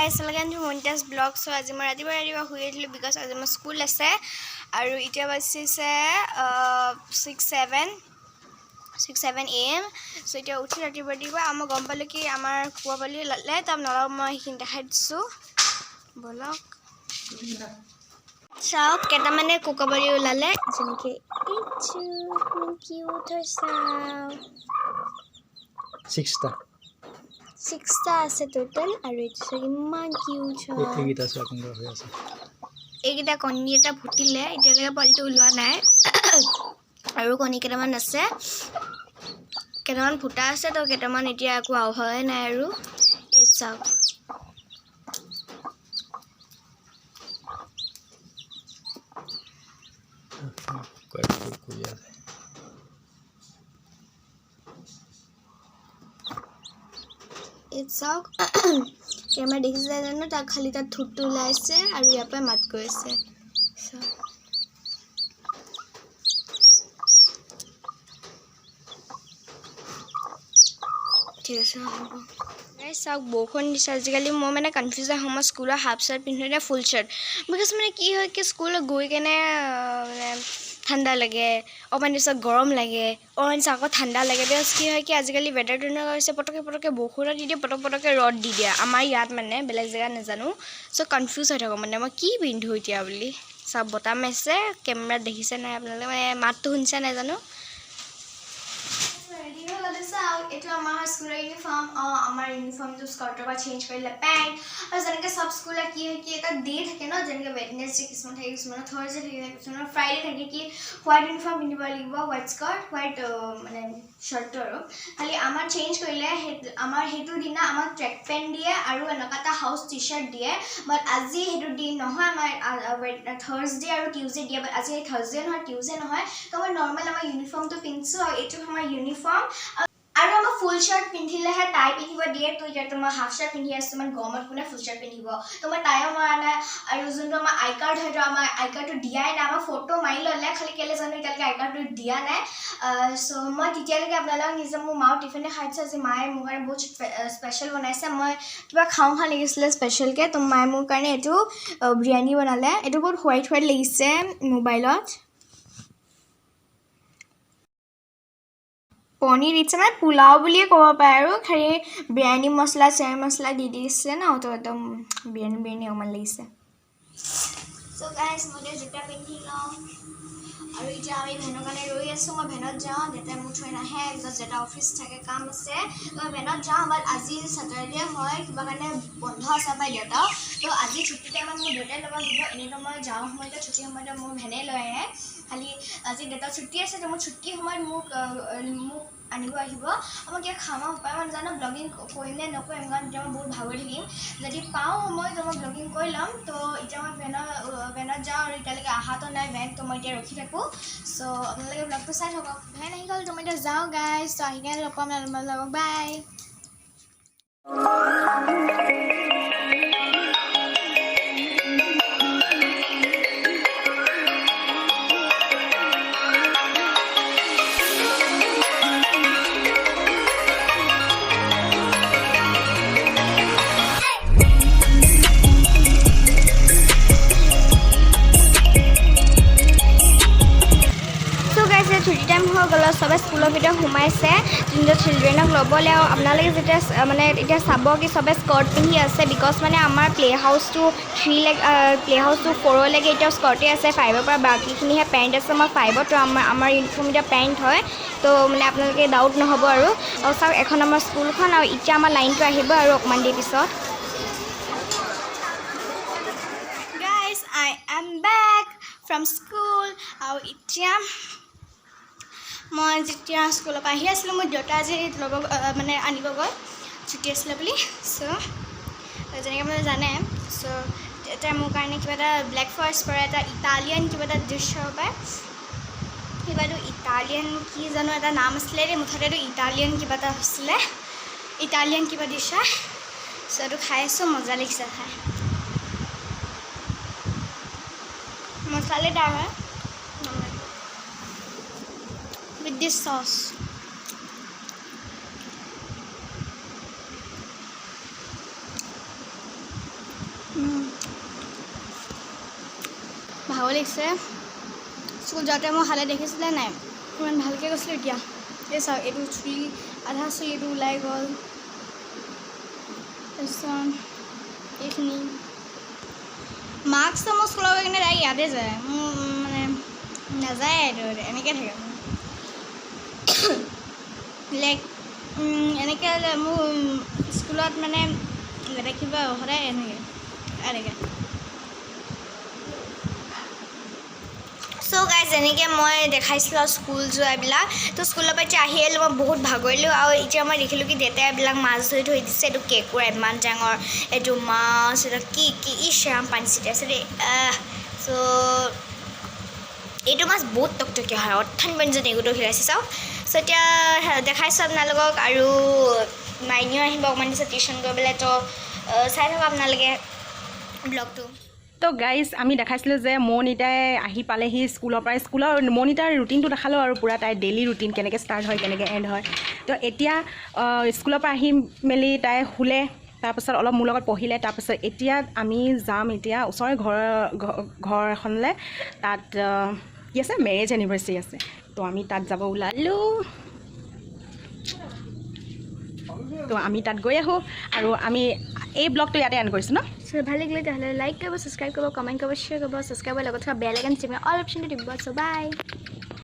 guys, welcome to Mounita's vlog. So আজি মই ৰাতিপুৱা শুই উঠিলোঁ because আজি মোৰ স্কুল আছে আৰু এতিয়া বাজিছে 6:07 AM. So এতিয়া উঠি ৰাতিপুৱা আমাৰ গম পালোঁ কি আমাৰ কুকুৰপোৱালি ল'লে তাৰ নলওঁ মই সেইখিনি দেখাই দিছোঁ বলক চাওক কেইটামানে কুকুৰপোৱালি ওলালে যেনেকৈ কিউট চাওক 6টা আছে টোটাল আৰু এইটো ইমান কিউট এইকেইটা চোৱা কেনেকুৱা হৈ আছে এইকেইটা কণী এটা ফুটিলে এতিয়ালৈকে পোৱালিটো ওলোৱা নাই আৰু কণী কেইটামান আছে কেইটামান ফুটা আছে তো কেইটামান এতিয়া একো হোৱাই নাই আৰু এই চাওক এই চাওক কেমেৰা দেখিছে জানো তাক খালি তাত থুটটো ওলাইছে আৰু ইয়াৰ পৰা মাত কৰিছে ঠিক আছে হ'ব চাওক বৰষুণ দিছে আজিকালি মই মানে কনফিউজ হয় মই স্কুলৰ হাফ চাৰ্ট পিন্ধো নে ফুল চাৰ্ট বিকজ মানে কি হয় কি স্কুলত গৈ কেনে মানে ঠাণ্ডা লাগে অকণমান পিছত গৰম লাগে অকণমান পিছত আকৌ ঠাণ্ডা লাগে বিকজ কি হয় কি আজিকালি ৱেডাৰটো এনেকুৱা হৈছে পটককৈ বৰষুণত দি দিয়ে পটককৈ ৰ'দ দি দিয়ে আমাৰ ইয়াত মানে বেলেগ জেগাত নাজানো চ' কনফিউজ হৈ থাকোঁ মানে মই কি পিন্ধো এতিয়া বুলি চব বতাহ মাৰিছে কেমেৰাত দেখিছে নাই আপোনালোকে মানে মাতটো শুনিছে নাই জানো এইটো আমাৰ স্কুলৰ ইউনিফৰ্ম আমাৰ ইউনিফৰ্মটো স্কাৰ্টৰ পৰা চেঞ্জ কৰিলে পেণ্ট আৰু যেনেকৈ চব স্কুলত কি হয় কি এটা ডে থাকে ন যেনেকৈ ৱেডনেছডে কিছুমান থাকে কিছুমানৰ থাৰ্ছডে থাকে কিছুমানৰ ফ্ৰাইডে থাকে কি হোৱাইট ইউনিফৰ্ম পিন্ধিব লাগিব হোৱাইট স্কাৰ্ট হোৱাইট মানে শ্বাৰ্টটো আৰু খালি আমাৰ চেঞ্জ কৰিলে আমাৰ সেইটো দিনা আমাক ট্ৰেক পেণ্ট দিয়ে আৰু এনেকুৱা এটা হাউচ টি শ্বাৰ্ট দিয়ে বাট আজি সেইটো দিন নহয় আমাৰ থাৰ্ছডে আৰু টিউজডে দিয়ে বাট আজি থাৰ্ছডে নহয় টিউজডে নহয় তো মই নৰ্মেল আমাৰ ইউনিফৰ্মটো পিন্ধিছোঁ আৰু এইটো আমাৰ ইউনিফৰ্ম আৰু আমাৰ ফুল শ্বাৰ্ট পিন্ধিলেহে টাই পিন্ধিব দিয়ে তো এতিয়া মই হাফ শ্বাৰ্ট পিন্ধি আছোঁ মানে গৰমত কোনে ফুল শ্বাৰ্ট পিন্ধিব তো মই টাইও মৰা নাই আৰু যোনটো আমাৰ আই কাৰ্ড হয়তো আমাৰ আই কাৰ্ডটো দিয়াই নাই আমাৰ ফটো মাৰি ল'লে খালি কেলৈ জানো এতিয়ালৈকে আই কাৰ্ডটো দিয়া নাই চ' মই তেতিয়ালৈকে আপোনালোকক নিজে মোৰ মাও টিফিনে খাইছে আজি মায়ে মোৰ কাৰণে বহুত স্পেচিয়েল বনাইছে মই কিবা খাওঁ লাগিছিলে স্পেচিয়েলকৈ তো মায়ে মোৰ কাৰণে এইটো বিৰিয়ানী বনালে এইটো বহুত হোৱাইট লাগিছে মোবাইলত পনীৰ দিছে মানে পোলাও বুলিয়ে ক'ব পাৰে আৰু খালি বিৰিয়ানী মছলা চেৰ মছলা দি দিছে ন তো একদম বিৰিয়ানী অকণমান লাগিছে চ' গাইজ মই জোতা পিন্ধি লওঁ আৰু এতিয়া আমি ভেনৰ কাৰণে ৰৈ আছোঁ মই ভেনত যাওঁ দেউতাই মোক থৈ নাহে বিকজ দেউতা অফিচ থাকে কাম আছে তো মই ভেনত যাওঁ বাট আজি ছেটাৰডে হয় কিবা কাৰণে বন্ধ আছে পাই দেউতা তো আজি ছুটি টাইমত মোৰ দেউতাই ল'ব দিব এনেইতো মই যাওঁ সময়তে ছুটি সময়তে মোৰ ভেনে লৈ আহে খালি আজি দেউতা ছুটি আছে তো মোৰ ছুটি সময়ত মোক আনিব আহিব মই কিয় খামা উপায় মই জানো ব্লগিং কৰিম নে নকৰিম কাৰণ এতিয়া মই বহুত ভাগৰি থাকিম যদি পাওঁ সময় তো মই ব্লগিং কৰি ল'ম তো এতিয়া মই ভেনত যাওঁ আৰু এতিয়ালৈকে অহাতো নাই ভেন তো মই এতিয়া ৰখি থাকোঁ চ' আপোনালোকে ব্লগটো চাই থাকক ভেন আহি গ'ল তো মই এতিয়া যাওঁ গাইজ তো আহি কেনে লগ পাম আপোনালোকক বাই ছুটি টাইম হৈ গ'ল চবে স্কুলৰ ভিতৰত সোমাইছে যোনটো চিলড্ৰেনক ল'বলৈ আৰু আপোনালোকে যেতিয়া মানে এতিয়া চাব কি চবে স্কাৰ্ট পিন্ধি আছে বিকজ মানে আমাৰ প্লে হাউচটো 4লৈকে এতিয়াও স্কাৰ্টেই আছে 5ৰ পৰা বাকীখিনিহে পেণ্ট আছে আমাৰ 5ত তো আমাৰ ইউনিফৰ্ম এতিয়া পেণ্ট হয় তো মানে আপোনালোকে ডাউট নহ'ব আৰু চাওক এখন আমাৰ স্কুলখন আৰু এতিয়া আমাৰ লাইনটো আহিব আৰু অকণমান দেৰি পিছত guys I am back from school আৰু এতিয়া মই যেতিয়া স্কুলৰ পৰা আহি আছিলোঁ মোৰ দেউতা আজি ল'ব মানে আনিব গ'ল ছুটি আছিলে বুলি চ' যেনেকৈ মানে জানে চ' দেউতাই মোৰ কাৰণে কিবা এটা ব্লেক ফৰেষ্ট কৰে এটা ইটালিয়ান কিবা এটা ডিছ হ'ব পাৰে কিবা এইটো ইটালিয়ান কি জানো এটা নাম আছিলে দেই মুঠতে এইটো ইটালিয়ান কিবা এটা হৈছিলে ইটালিয়ান কিবা ডিছ হয় চ' এইটো খাই আছোঁ মজা লাগিছে খাই মছলাদাৰ হয় with this sauce ভাগৰ লাগিছে স্কুল যাওঁতে মই হালে দেখিছিলে নাই ইমান ভালকৈ গৈছিলোঁ এতিয়া এই চাওক এইটো চুলি আধা চুলিটো ওলাই গ'ল তাৰপিছত এইখিনি মাস্কটো মোৰ স্কুলৰ কাৰণে তাই ইয়াতে যায় মোৰ মানে নাযায় এইটো এনেকৈ থাকে লাইক এনেকৈ মোৰ স্কুলত মানে দেখিব সদায় এনেকৈ চ' গাইজ এনেকৈ মই দেখাইছিলোঁ আৰু স্কুল যোৱাবিলাক তো স্কুলৰ পৰা এতিয়া আহি আহিলোঁ মই বহুত ভাগৰিলোঁ আৰু এতিয়া মই দেখিলোঁ কি দেউতাই এইবিলাক মাছ ধৰি থৈ দিছে এইটো কেঁকুৰা ইমান ডাঙৰ এইটো মাছ এইটো কি ইশ্যাম পানী ছিটাইছে দেই চ' এইটো মাছ বহুত টকটকীয়া হয় অৰ্থন ব্যঞ্জন এইটো খেলাইছে চাওক চ' এতিয়া দেখাইছোঁ আপোনালোকক আৰু মাইনীও আহিব অকণমান দিছে টিউশ্যন কৰিবলৈ তো চাই থাকক আপোনালোকে ব্লগটো তো গাইজ আমি দেখাইছিলোঁ যে মৌনিতাই আহি পালেহি স্কুলৰ মৌনিতাৰ ৰুটিনটো দেখালোঁ আৰু পূৰা তাইৰ ডেইলি ৰুটিন কেনেকৈ ষ্টাৰ্ট হয় কেনেকৈ এণ্ড হয় তো এতিয়া স্কুলৰ পৰা আহি মেলি তাই শুলে তাৰপাছত অলপ মোৰ লগত পঢ়িলে তাৰপাছত এতিয়া আমি যাম এতিয়া ওচৰৰে ঘৰ এখনলৈ তাত কি আছে মেৰেজ এনিভাৰ্চাৰী আছে তো আমি তাত যাব ওলালোঁ তো আমি তাত গৈ আহোঁ আৰু আমি এই ব্লগটো ইয়াতে এণ্ড কৰিছোঁ ন ভাল লাগিলে তেতিয়াহ'লে লাইক কৰিব ছাবস্ক্ৰাইব কৰিব কমেণ্ট কৰিব শ্বেয়াৰ কৰিব ছাবস্ক্ৰাইবৰ লগত থকা বেল আইকন চিপি অল অপশ্যনটো টিপিব চ' বাই